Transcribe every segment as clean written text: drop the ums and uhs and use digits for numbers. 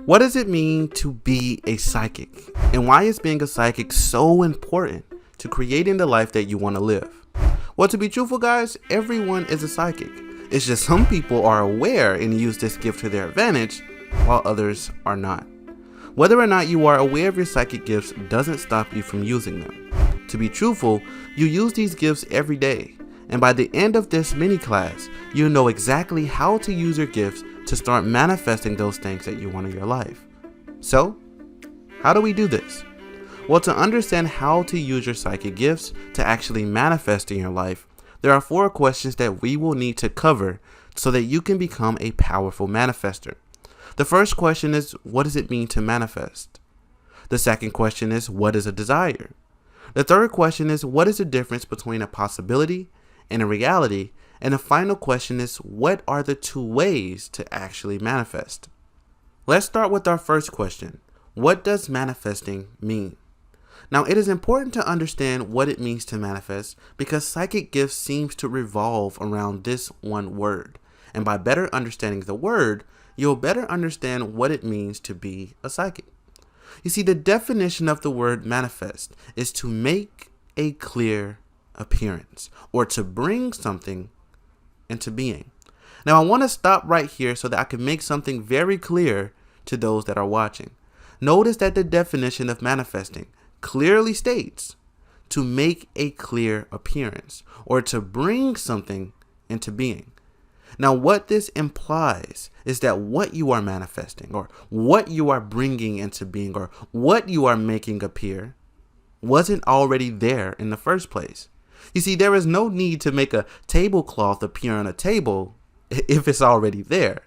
What does it mean to be a psychic? And why is being a psychic so important to creating the life that you want to live? Well, to be truthful, guys, everyone is a psychic. It's just some people are aware and use this gift to their advantage, while others are not. Whether or not you are aware of your psychic gifts doesn't stop you from using them. To be truthful, you use these gifts every day. And by the end of this mini class, you'll know exactly how to use your gifts to start manifesting those things that you want in your life. So, how do we do this? Well, to understand how to use your psychic gifts to actually manifest in your life, there are 4 questions that we will need to cover so that you can become a powerful manifester. The first question is, what does it mean to manifest? The second question is, what is a desire? The third question is, what is the difference between a possibility and a reality? And the final question is, what are the 2 ways to actually manifest? Let's start with our first question. What does manifesting mean? Now, it is important to understand what it means to manifest because psychic gifts seems to revolve around this one word. And by better understanding the word, you'll better understand what it means to be a psychic. You see, the definition of the word manifest is to make a clear appearance or to bring something into being. Now, I want to stop right here so that I can make something very clear to those that are watching. Notice that the definition of manifesting clearly states to make a clear appearance or to bring something into being. Now, what this implies is that what you are manifesting or what you are bringing into being or what you are making appear wasn't already there in the first place. You see, there is no need to make a tablecloth appear on a table if it's already there.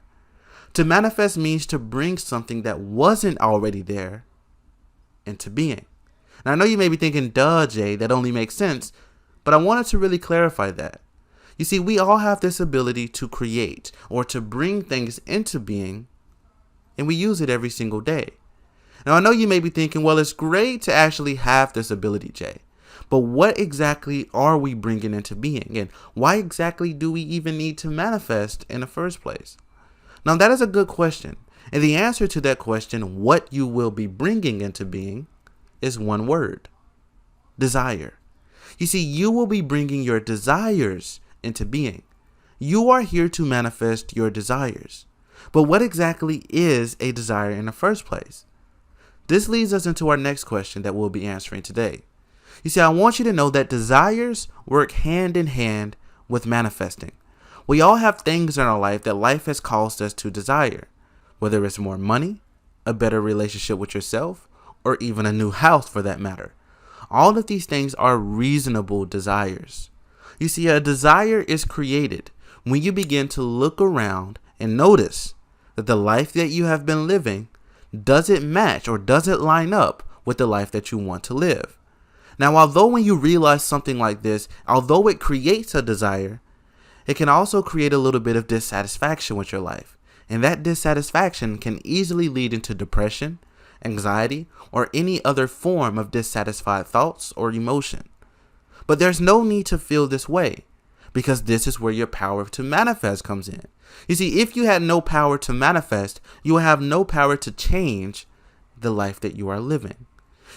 To manifest means to bring something that wasn't already there into being. Now, I know you may be thinking, duh, Jay, that only makes sense, but I wanted to really clarify that. You see, we all have this ability to create or to bring things into being, and we use it every single day. Now, I know you may be thinking, well, it's great to actually have this ability, Jay, but what exactly are we bringing into being, and why exactly do we even need to manifest in the first place? Now, that is a good question, and the answer to that question, what you will be bringing into being, is one word: desire. You see, you will be bringing your desires into being. You are here to manifest your desires. But what exactly is a desire in the first place? This leads us into our next question that we'll be answering today. You see, I want you to know that desires work hand in hand with manifesting. We all have things in our life that life has caused us to desire, whether it's more money, a better relationship with yourself, or even a new house for that matter. All of these things are reasonable desires. You see, a desire is created when you begin to look around and notice that the life that you have been living doesn't match or doesn't line up with the life that you want to live. Now, although when you realize something like this, although it creates a desire, it can also create a little bit of dissatisfaction with your life. And that dissatisfaction can easily lead into depression, anxiety, or any other form of dissatisfied thoughts or emotion. But there's no need to feel this way because this is where your power to manifest comes in. You see, if you had no power to manifest, you will have no power to change the life that you are living.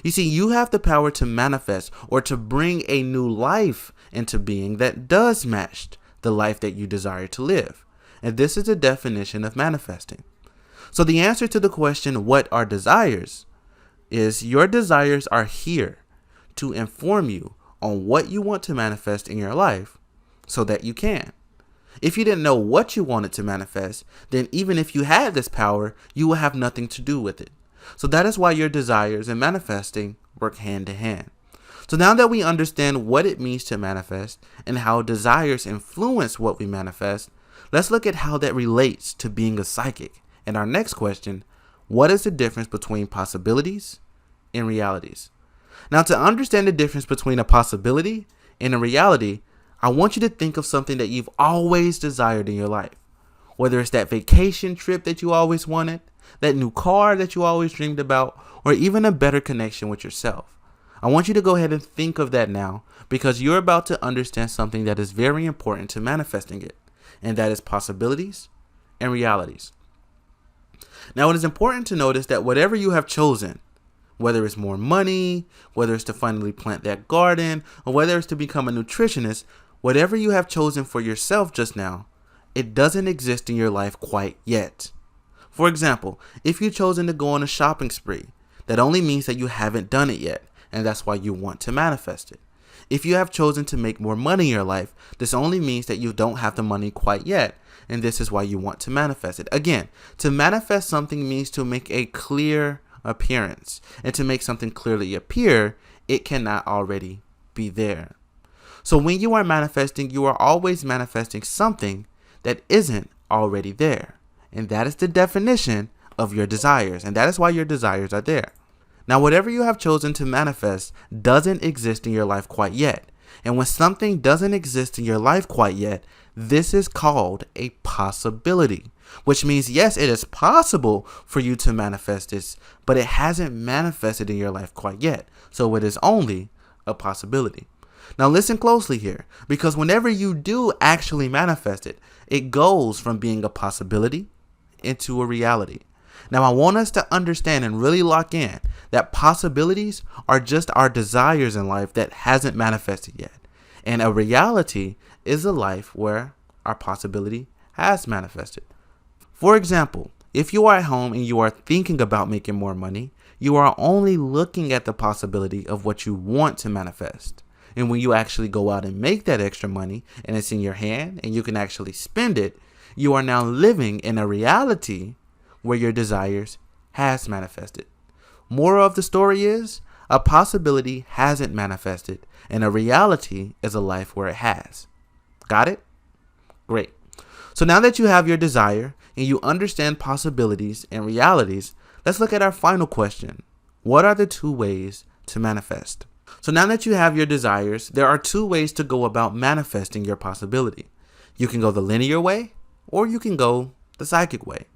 You see, you have the power to manifest or to bring a new life into being that does match the life that you desire to live. And this is the definition of manifesting. So the answer to the question, what are desires, is your desires are here to inform you on what you want to manifest in your life so that you can. If you didn't know what you wanted to manifest, then even if you had this power, you will have nothing to do with it. So that is why your desires and manifesting work hand in hand. So now that we understand what it means to manifest and how desires influence what we manifest, let's look at how that relates to being a psychic. And our next question, what is the difference between possibilities and realities? Now, to understand the difference between a possibility and a reality, I want you to think of something that you've always desired in your life. Whether it's that vacation trip that you always wanted, that new car that you always dreamed about, or even a better connection with yourself. I want you to go ahead and think of that now because you're about to understand something that is very important to manifesting it, and that is possibilities and realities. Now, it is important to notice that whatever you have chosen, whether it's more money, whether it's to finally plant that garden, or whether it's to become a nutritionist, whatever you have chosen for yourself just now, it doesn't exist in your life quite yet. For example, if you've chosen to go on a shopping spree, that only means that you haven't done it yet, and that's why you want to manifest it. If you have chosen to make more money in your life, this only means that you don't have the money quite yet, and this is why you want to manifest it. Again, to manifest something means to make a clear appearance, and to make something clearly appear, it cannot already be there. So when you are manifesting, you are always manifesting something that isn't already there, and that is the definition of your desires, and that is why your desires are there. Now, whatever you have chosen to manifest doesn't exist in your life quite yet. And when something doesn't exist in your life quite yet, this is called a possibility, which means, yes, it is possible for you to manifest this, but it hasn't manifested in your life quite yet. So it is only a possibility. Now, listen closely here, because whenever you do actually manifest it, it goes from being a possibility into a reality. Now, I want us to understand and really lock in that possibilities are just our desires in life that hasn't manifested yet. And a reality is a life where our possibility has manifested. For example, if you are at home and you are thinking about making more money, you are only looking at the possibility of what you want to manifest. And when you actually go out and make that extra money and it's in your hand and you can actually spend it, you are now living in a reality where your desires has manifested. Moral of the story is, a possibility hasn't manifested, and a reality is a life where it has. Got it? Great. So now that you have your desire and you understand possibilities and realities, let's look at our final question. What are the two ways to manifest? So now that you have your desires, there are two ways to go about manifesting your possibility. You can go the linear way, or you can go the psychic way.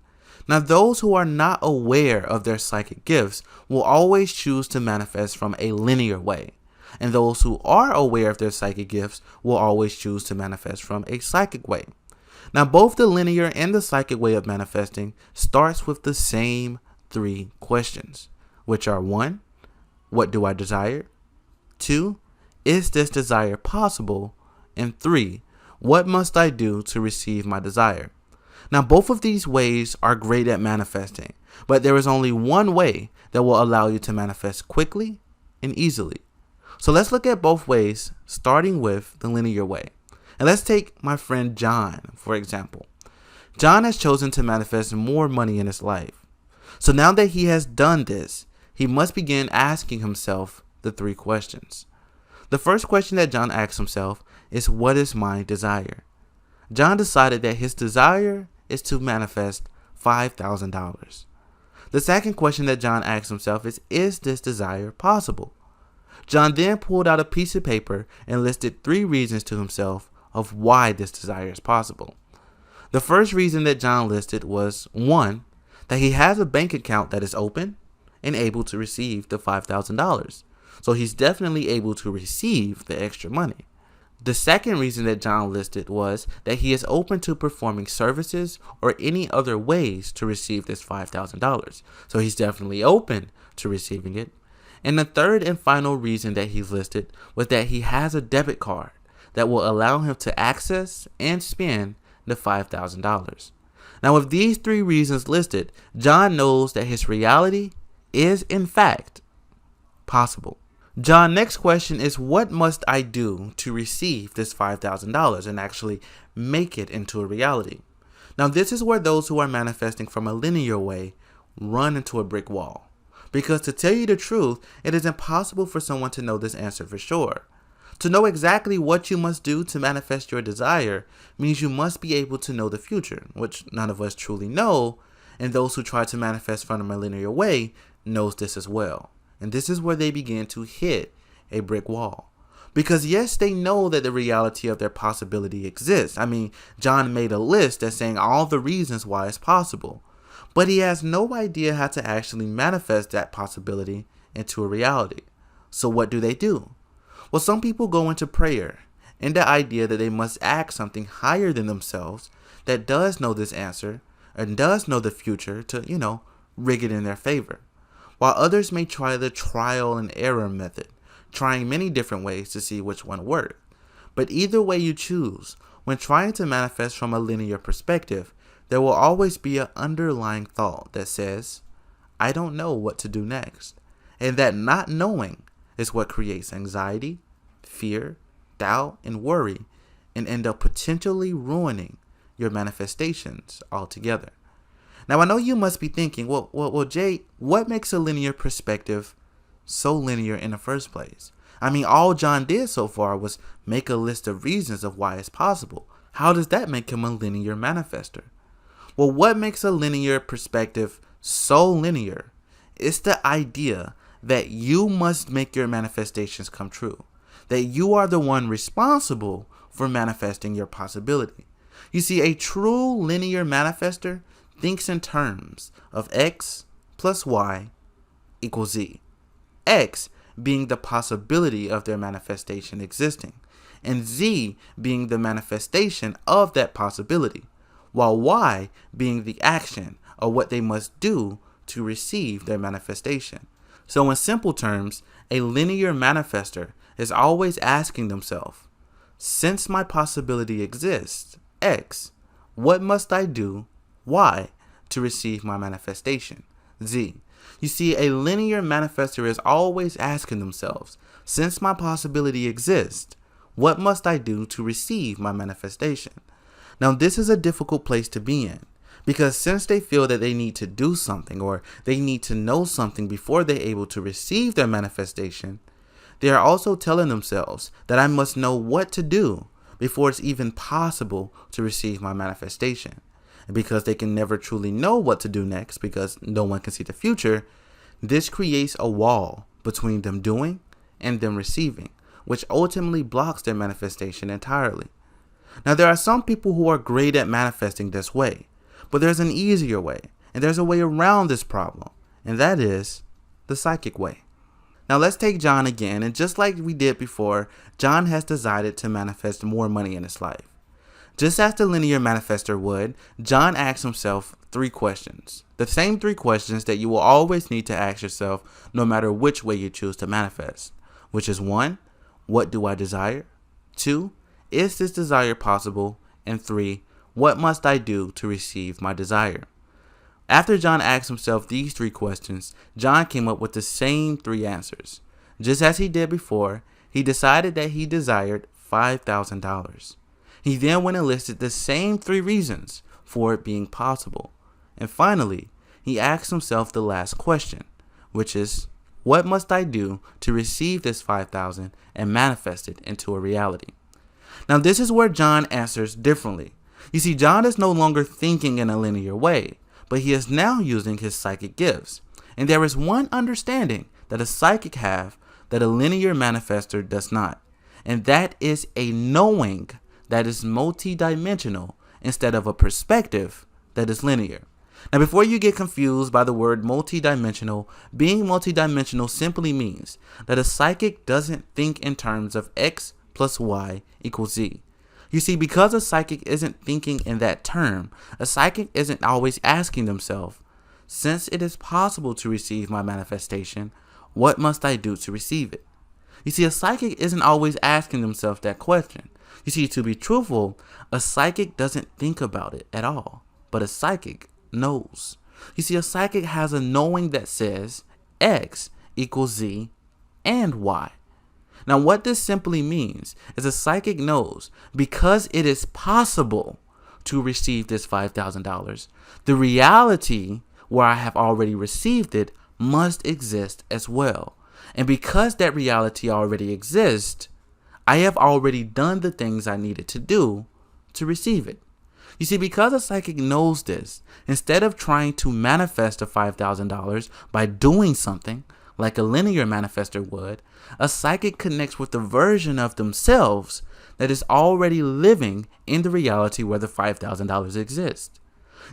Now, those who are not aware of their psychic gifts will always choose to manifest from a linear way. And those who are aware of their psychic gifts will always choose to manifest from a psychic way. Now, both the linear and the psychic way of manifesting starts with the same three questions, which are 1, what do I desire? 2, is this desire possible? And 3, what must I do to receive my desire? Now, both of these ways are great at manifesting, but there is only one way that will allow you to manifest quickly and easily. So let's look at both ways, starting with the linear way. And let's take my friend John, for example. John has chosen to manifest more money in his life. So now that he has done this, he must begin asking himself the 3 questions. The first question that John asks himself is, what is my desire? John decided that his desire is to manifest $5,000. The second question that John asked himself is this desire possible? John then pulled out a piece of paper and listed 3 reasons to himself of why this desire is possible. The first reason that John listed was 1, that he has a bank account that is open and able to receive the $5,000. So he's definitely able to receive the extra money. The second reason that John listed was that he is open to performing services or any other ways to receive this $5,000. So he's definitely open to receiving it. And the third and final reason that he's listed was that he has a debit card that will allow him to access and spend the $5,000. Now, with these 3 reasons listed, John knows that his reality is, in fact, possible. John's next question is, what must I do to receive this $5,000 and actually make it into a reality? Now, this is where those who are manifesting from a linear way run into a brick wall. Because to tell you the truth, it is impossible for someone to know this answer for sure. To know exactly what you must do to manifest your desire means you must be able to know the future, which none of us truly know, and those who try to manifest from a linear way knows this as well. And this is where they begin to hit a brick wall. Because yes, they know that the reality of their possibility exists. I mean, John made a list that's saying all the reasons why it's possible. But he has no idea how to actually manifest that possibility into a reality. So what do? Well, some people go into prayer in the idea that they must ask something higher than themselves that does know this answer and does know the future to, rig it in their favor. While others may try the trial and error method, trying many different ways to see which one works. But either way you choose, when trying to manifest from a linear perspective, there will always be an underlying thought that says, I don't know what to do next. And that not knowing is what creates anxiety, fear, doubt, and worry, and end up potentially ruining your manifestations altogether. Now, I know you must be thinking, well, Jay, what makes a linear perspective so linear in the first place? I mean, all John did so far was make a list of reasons of why it's possible. How does that make him a linear manifester? Well, what makes a linear perspective so linear? It's the idea that you must make your manifestations come true, that you are the one responsible for manifesting your possibility. You see, a true linear manifester thinks in terms of X plus Y equals Z. X being the possibility of their manifestation existing, and Z being the manifestation of that possibility, while Y being the action or what they must do to receive their manifestation. So in simple terms, a linear manifester is always asking themselves, since my possibility exists, X, what must I do, Y, to receive my manifestation, Z? You see, a linear manifester is always asking themselves, since my possibility exists, what must I do to receive my manifestation? Now, this is a difficult place to be in, because since they feel that they need to do something or they need to know something before they're able to receive their manifestation, they are also telling themselves that I must know what to do before it's even possible to receive my manifestation. And because they can never truly know what to do next because no one can see the future, this creates a wall between them doing and them receiving, which ultimately blocks their manifestation entirely. Now, there are some people who are great at manifesting this way, but there's an easier way, and there's a way around this problem, and that is the psychic way. Now, let's take John again, and just like we did before, John has decided to manifest more money in his life. Just as the linear manifester would, John asks himself 3 questions. The same 3 questions that you will always need to ask yourself no matter which way you choose to manifest, which is 1, what do I desire? 2, is this desire possible? And 3, what must I do to receive my desire? After John asked himself these 3 questions, John came up with the same 3 answers. Just as he did before, he decided that he desired $5,000. He then went and listed the same 3 reasons for it being possible. And finally, he asked himself the last question, which is, what must I do to receive this $5,000 and manifest it into a reality? Now, this is where John answers differently. You see, John is no longer thinking in a linear way, but he is now using his psychic gifts. And there is one understanding that a psychic have that a linear manifester does not. And that is a knowing that is multidimensional instead of a perspective that is linear. Now, before you get confused by the word multidimensional, being multidimensional simply means that a psychic doesn't think in terms of X plus Y equals Z. You see, because a psychic isn't thinking in that term, a psychic isn't always asking themselves, since it is possible to receive my manifestation, what must I do to receive it? You see, a psychic isn't always asking themselves that question. You see, to be truthful, a psychic doesn't think about it at all, but a psychic knows. You see, a psychic has a knowing that says X equals Z and Y. Now, what this simply means is a psychic knows because it is possible to receive this $5,000, the reality where I have already received it must exist as well. And because that reality already exists, I have already done the things I needed to do to receive it. You see, because a psychic knows this, instead of trying to manifest the $5,000 by doing something like a linear manifester would, a psychic connects with the version of themselves that is already living in the reality where the $5,000 exists.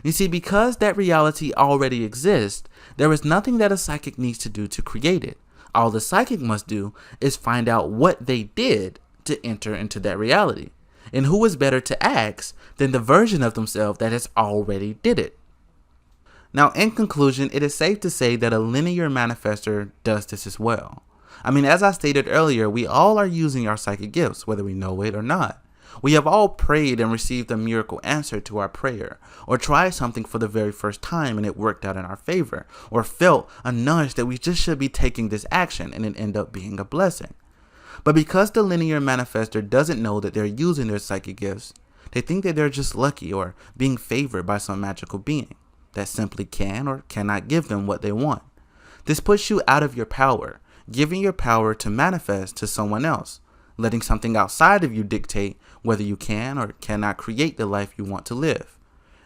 You see, because that reality already exists, there is nothing that a psychic needs to do to create it. All the psychic must do is find out what they did to enter into that reality. And who is better to ask than the version of themselves that has already did it? Now, in conclusion, it is safe to say that a linear manifester does this as well. I mean, as I stated earlier, we all are using our psychic gifts, whether we know it or not. We have all prayed and received a miracle answer to our prayer, or tried something for the very first time and it worked out in our favor, or felt a nudge that we just should be taking this action and it ended up being a blessing. But because the linear manifester doesn't know that they're using their psychic gifts, they think that they're just lucky or being favored by some magical being that simply can or cannot give them what they want. This puts you out of your power, giving your power to manifest to someone else, letting something outside of you dictate whether you can or cannot create the life you want to live,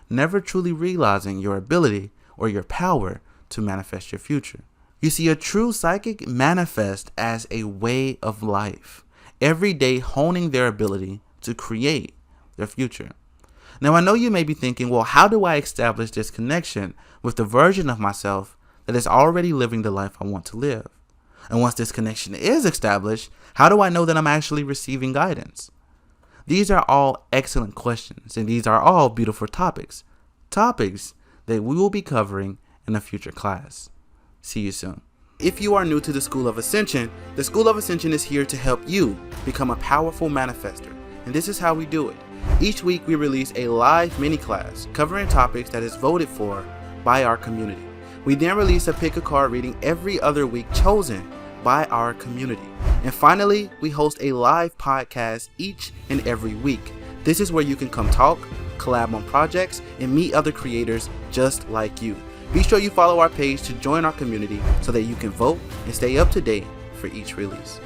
never truly realizing your ability or your power to manifest your future. You see, a true psychic manifests as a way of life, every day honing their ability to create their future. Now, I know you may be thinking, well, how do I establish this connection with the version of myself that is already living the life I want to live? And once this connection is established, how do I know that I'm actually receiving guidance? These are all excellent questions, and these are all beautiful topics that we will be covering in a future class. See you soon. If you are new to the School of Ascension, the School of Ascension is here to help you become a powerful manifester. And this is how we do it. Each week we release a live mini class covering topics that is voted for by our community. We then release a pick a card reading every other week chosen by our community. And finally, we host a live podcast each and every week. This is where you can come talk, collab on projects, and meet other creators just like you. Be sure you follow our page to join our community so that you can vote and stay up to date for each release.